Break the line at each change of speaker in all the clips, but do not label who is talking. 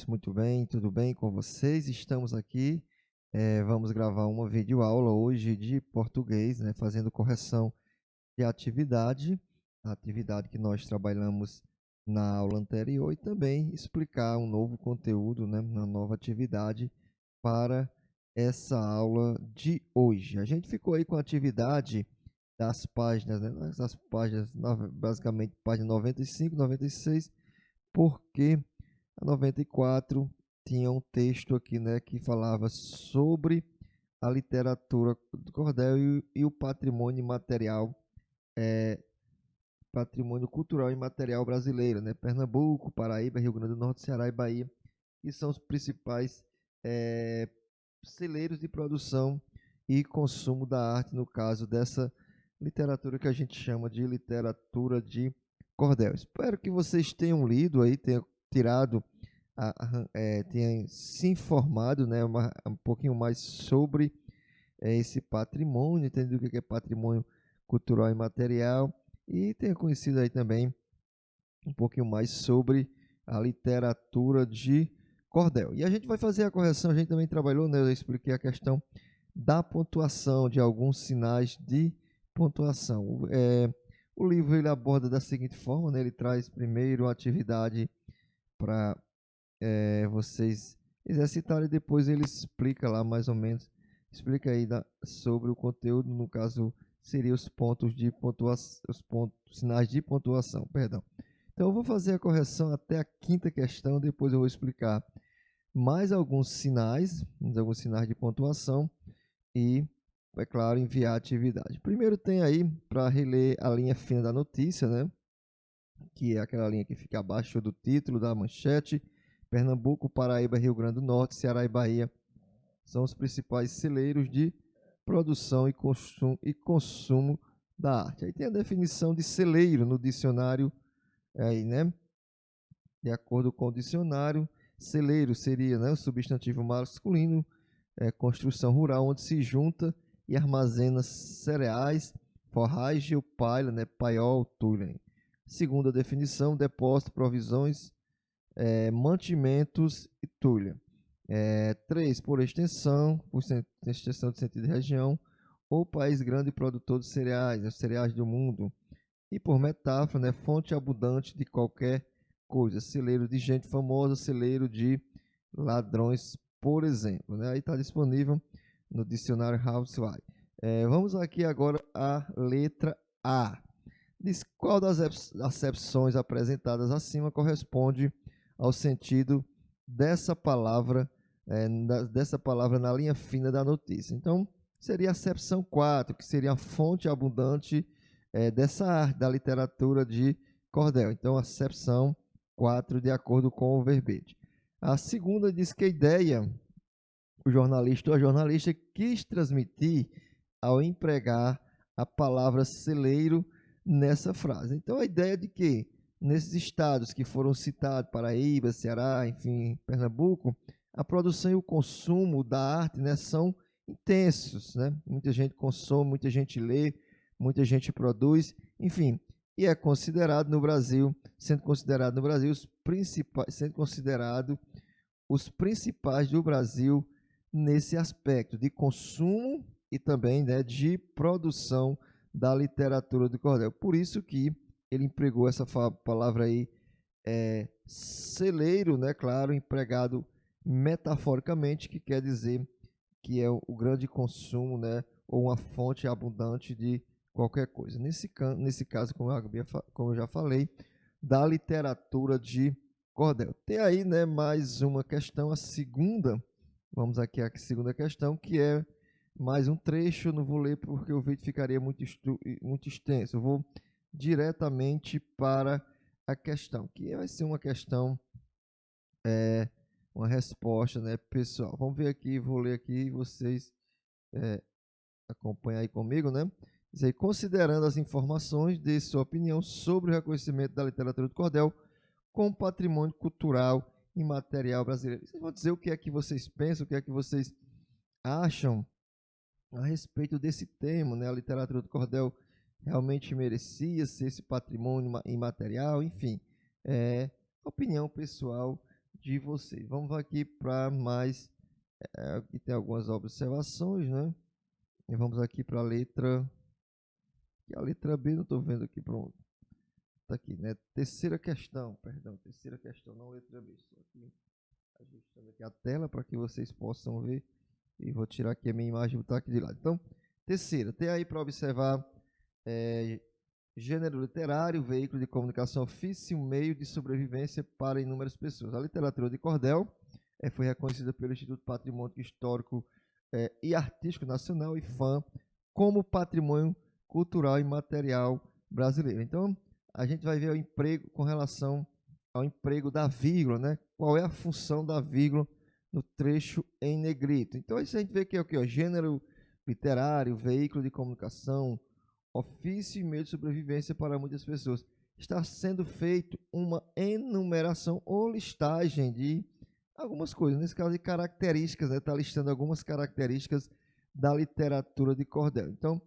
todos, muito bem, tudo bem com vocês? Estamos aqui, vamos gravar uma videoaula hoje de português, né, fazendo correção de atividade, a atividade que nós trabalhamos na aula anterior e também explicar um novo conteúdo, né, uma nova atividade para essa aula de hoje. A gente ficou aí com a atividade das páginas, né, as páginas, basicamente página 95, 96, porque a 94 tinha um texto aqui, né, que falava sobre a literatura do cordel e o patrimônio material, é, patrimônio cultural e material brasileiro, né? Pernambuco, Paraíba, Rio Grande do Norte, Ceará e Bahia, que são os principais é, celeiros de produção e consumo da arte, no caso dessa literatura que a gente chama de literatura de cordel. Espero que vocês tenham lido aí, tenham tirado tenha se informado, né, um pouquinho mais sobre esse patrimônio, entendendo o que é patrimônio cultural e material, e tenha conhecido aí também um pouquinho mais sobre a literatura de cordel. E a gente vai fazer a correção, a gente também trabalhou, né, eu expliquei a questão da pontuação, de alguns sinais de pontuação. O livro ele aborda da seguinte forma, né, ele traz primeiro a atividade para vocês exercitarem e depois ele explica lá mais ou menos, explica aí sobre o conteúdo, no caso seria os pontos de pontuação, os pontos, sinais de pontuação, perdão. Então eu vou fazer a correção até a quinta questão, depois eu vou explicar mais alguns sinais de pontuação e, é claro, enviar a atividade. Primeiro tem aí para reler a linha fina da notícia, né? Que é aquela linha que fica abaixo do título da manchete. Pernambuco, Paraíba, Rio Grande do Norte, Ceará e Bahia são os principais celeiros de produção e consumo da arte. Aí tem a definição de celeiro no dicionário, aí, né? De acordo com o dicionário, celeiro seria, né, o substantivo masculino, construção rural onde se junta e armazena cereais, forragem ou palha, né, paiol, tulha. Segunda definição, depósito, provisões, mantimentos e tulha. 3. Por extensão de sentido de região, ou país grande produtor de cereais, os cereais do mundo. E por metáfora, né, fonte abundante de qualquer coisa. Celeiro de gente famosa, celeiro de ladrões, por exemplo. Né? Aí está disponível no dicionário Housefly. Vamos aqui agora à letra A. Diz qual das acepções apresentadas acima corresponde ao sentido dessa palavra, dessa palavra na linha fina da notícia. Então, seria a acepção 4, que seria a fonte abundante dessa arte, da literatura de cordel. Então, acepção 4, de acordo com o verbete. A segunda diz que a ideia, o jornalista ou a jornalista quis transmitir ao empregar a palavra celeiro nessa frase. Então, a ideia de que nesses estados que foram citados, Paraíba, Ceará, enfim, Pernambuco, a produção e o consumo da arte, né, são intensos, né? Muita gente consome, muita gente lê, muita gente produz, enfim, e é considerado no Brasil, sendo considerado os principais do Brasil nesse aspecto de consumo e também, né, de produção da literatura do cordel. Por isso que ele empregou essa palavra aí, celeiro, né, claro, empregado metaforicamente, que quer dizer que é o grande consumo, né, ou uma fonte abundante de qualquer coisa. Nesse caso, como eu já falei, da literatura de cordel. Tem aí, né, mais uma questão, a segunda, vamos aqui à segunda questão, que é mais um trecho, não vou ler porque o vídeo ficaria muito extenso. Eu vou diretamente para a questão, que vai ser uma questão, uma resposta, né, pessoal. Vamos ver aqui, vou ler aqui, vocês acompanham aí comigo, né? Diz aí, considerando as informações, dê sua opinião sobre o reconhecimento da literatura do cordel como patrimônio cultural e material brasileiro. Vocês vão dizer o que é que vocês pensam, o que é que vocês acham a respeito desse tema, né? A literatura do cordel realmente merecia ser esse patrimônio imaterial, enfim, opinião pessoal de vocês. Vamos aqui para mais. Aqui tem algumas observações, né? E vamos aqui para a letra. A letra B, não estou vendo aqui, pronto. Está aqui, né? Terceira questão, perdão, terceira questão, não letra B. Só aqui, ajustando aqui a tela para que vocês possam ver. E vou tirar aqui a minha imagem e botar aqui de lado. Então, terceira, tem aí para observar gênero literário, veículo de comunicação ofício, meio de sobrevivência para inúmeras pessoas. A literatura de cordel foi reconhecida pelo Instituto Patrimônio Histórico e Artístico Nacional, IFAM, como patrimônio cultural e material brasileiro. Então, a gente vai ver o emprego com relação ao emprego da vírgula, né? Qual é a função da vírgula no trecho em negrito. Então, isso a gente vê que é o que? Gênero literário, veículo de comunicação, ofício e meio de sobrevivência para muitas pessoas. Está sendo feito uma enumeração ou listagem de algumas coisas, nesse caso de características, né? Está listando algumas características da literatura de cordel. Então,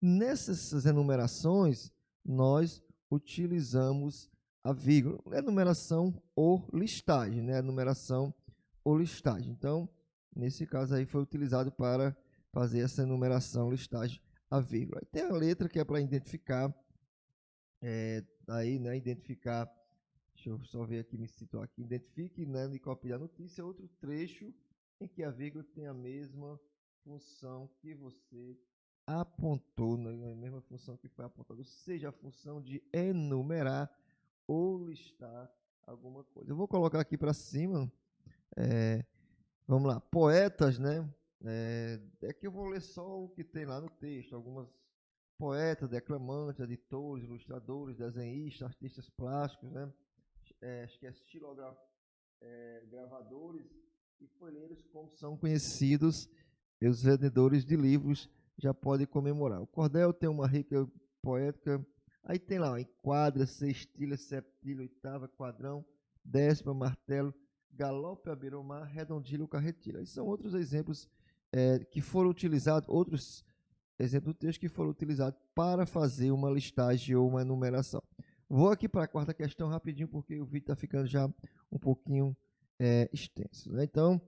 nessas enumerações, nós utilizamos a vírgula, enumeração ou listagem, né? Enumeração ou listagem. Então, nesse caso aí foi utilizado para fazer essa enumeração, listagem, a vírgula. E tem a letra que é para identificar, aí, né? Identificar, deixa eu só ver aqui, me situar aqui, identifique, né? De cópia da notícia, outro trecho em que a vírgula tem a mesma função que você apontou, né? A mesma função que foi apontada, ou seja, a função de enumerar ou listar alguma coisa. Eu vou colocar aqui para cima, vamos lá, poetas, né? É que eu vou ler só o que tem lá no texto, algumas poetas, declamantes, editores, ilustradores, desenhistas, artistas plásticos, né? Acho que é gravadores e folheiros, como são conhecidos, e os vendedores de livros já podem comemorar. O cordel tem uma rica poética, aí tem lá, enquadra, sextilha, septilha, oitava, quadrão, décima, martelo, galope, abiromar, redondilho, carretilha. Esses são outros exemplos que foram utilizados, outros exemplos do texto que foram utilizados para fazer uma listagem ou uma enumeração. Vou aqui para a quarta questão rapidinho, porque o vídeo está ficando já um pouquinho extenso, né? Então,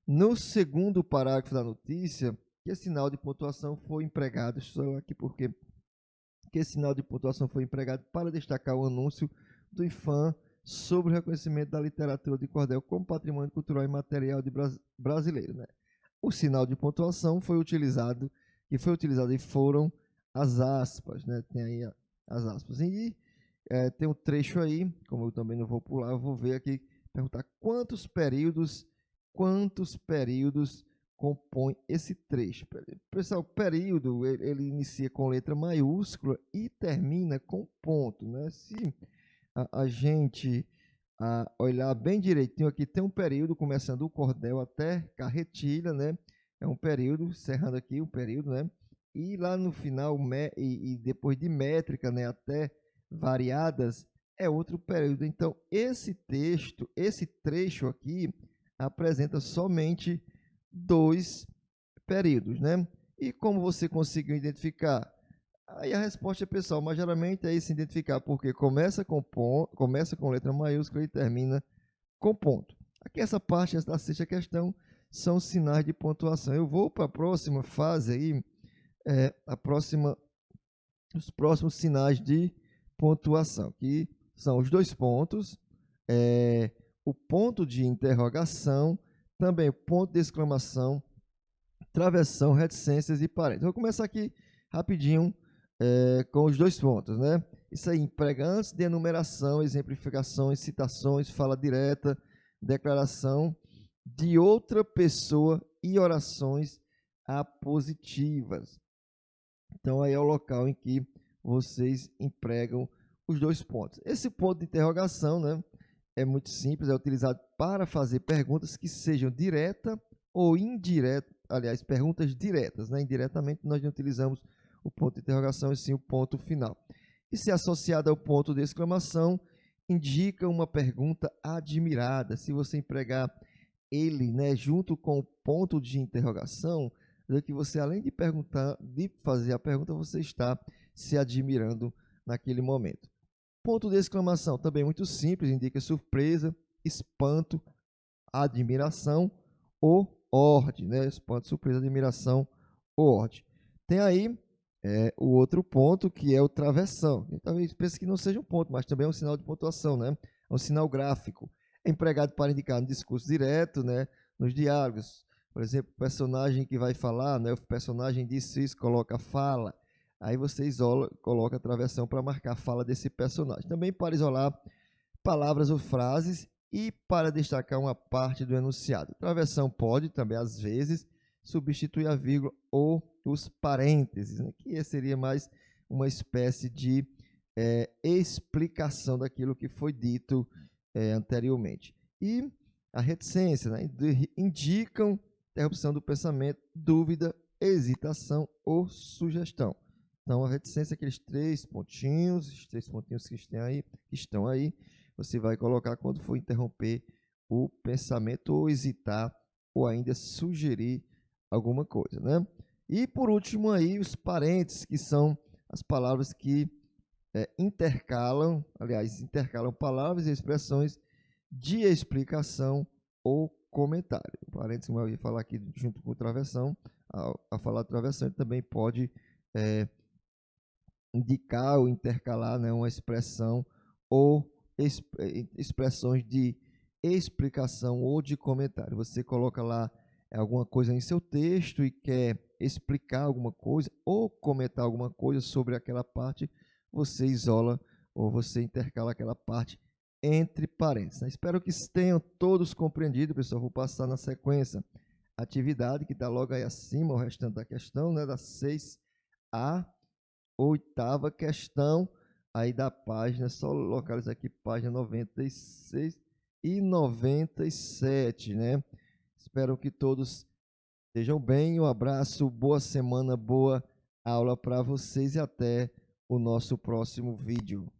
no segundo parágrafo da notícia, que sinal de pontuação foi empregado? Estou aqui porque que sinal de pontuação foi empregado para destacar o anúncio do IFAM sobre o reconhecimento da literatura de cordel como patrimônio cultural e material brasileiro, né? O sinal de pontuação foi utilizado, e foram as aspas, né? Tem aí as aspas. E tem um trecho aí, como eu também não vou pular, eu vou ver aqui, perguntar quantos períodos compõe esse trecho. Pessoal, período, ele inicia com letra maiúscula e termina com ponto, né? Se a gente olhar bem direitinho aqui, tem um período começando o cordel até carretilha, né? É um período, encerrando aqui um período, né? E lá no final, e depois de métrica, né? Até variadas, é outro período. Então, esse trecho aqui, apresenta somente 2 períodos, né? E como você conseguiu identificar? Aí a resposta é pessoal, mas geralmente é isso, identificar, porque começa com letra maiúscula e termina com ponto. Aqui essa parte da sexta questão são sinais de pontuação. Eu vou para a próxima fase aí, os próximos sinais de pontuação, que são os 2 pontos, o ponto de interrogação, também o ponto de exclamação, travessão, reticências e parênteses. Vou começar aqui rapidinho com os 2 pontos, né? Isso aí emprega antes de enumeração, exemplificações, citações, fala direta, declaração de outra pessoa e orações apositivas. Então, aí é o local em que vocês empregam os 2 pontos. Esse ponto de interrogação, né, é muito simples, é utilizado para fazer perguntas que sejam direta ou indireta, aliás, perguntas diretas, né? Indiretamente nós não utilizamos o ponto de interrogação e sim o ponto final. E se associado ao ponto de exclamação, indica uma pergunta admirada. Se você empregar ele, né, junto com o ponto de interrogação, é que você, além de perguntar, de fazer a pergunta, você está se admirando naquele momento. Ponto de exclamação, também muito simples, indica surpresa, espanto, admiração ou ordem, né? Responde surpresa, admiração ou ordem. Tem aí o outro ponto, que é o travessão. E talvez pense que não seja um ponto, mas também é um sinal de pontuação, né? É um sinal gráfico. É empregado para indicar no discurso direto, né? Nos diálogos. Por exemplo, o personagem que vai falar, né? O personagem disse isso, coloca fala. Aí você coloca a travessão para marcar a fala desse personagem. Também para isolar palavras ou frases e para destacar uma parte do enunciado. A travessão pode também, às vezes, substituir a vírgula ou os parênteses, né? Que seria mais uma espécie de explicação daquilo que foi dito anteriormente. E a reticência, né? Indicam interrupção do pensamento, dúvida, hesitação ou sugestão. Então, a reticência é aqueles três pontinhos, os três pontinhos que estão aí, você vai colocar quando for interromper o pensamento ou hesitar ou ainda sugerir alguma coisa, né? E por último aí os parênteses, que são as palavras que intercalam palavras e expressões de explicação ou comentário. O parênteses, como eu ia falar aqui junto com o travessão, ao falar travessão, ele também pode indicar ou intercalar, né, uma expressão ou expressões de explicação ou de comentário. Você coloca lá alguma coisa em seu texto e quer explicar alguma coisa ou comentar alguma coisa sobre aquela parte, você isola ou você intercala aquela parte entre parênteses. Espero que tenham todos compreendido, pessoal. Vou passar na sequência a atividade que está logo aí acima, o restante da questão, né, da 6A, oitava questão aí da página, só localizar aqui página 96 e 97, né? Espero que todos estejam bem. Um abraço, boa semana, boa aula para vocês e até o nosso próximo vídeo.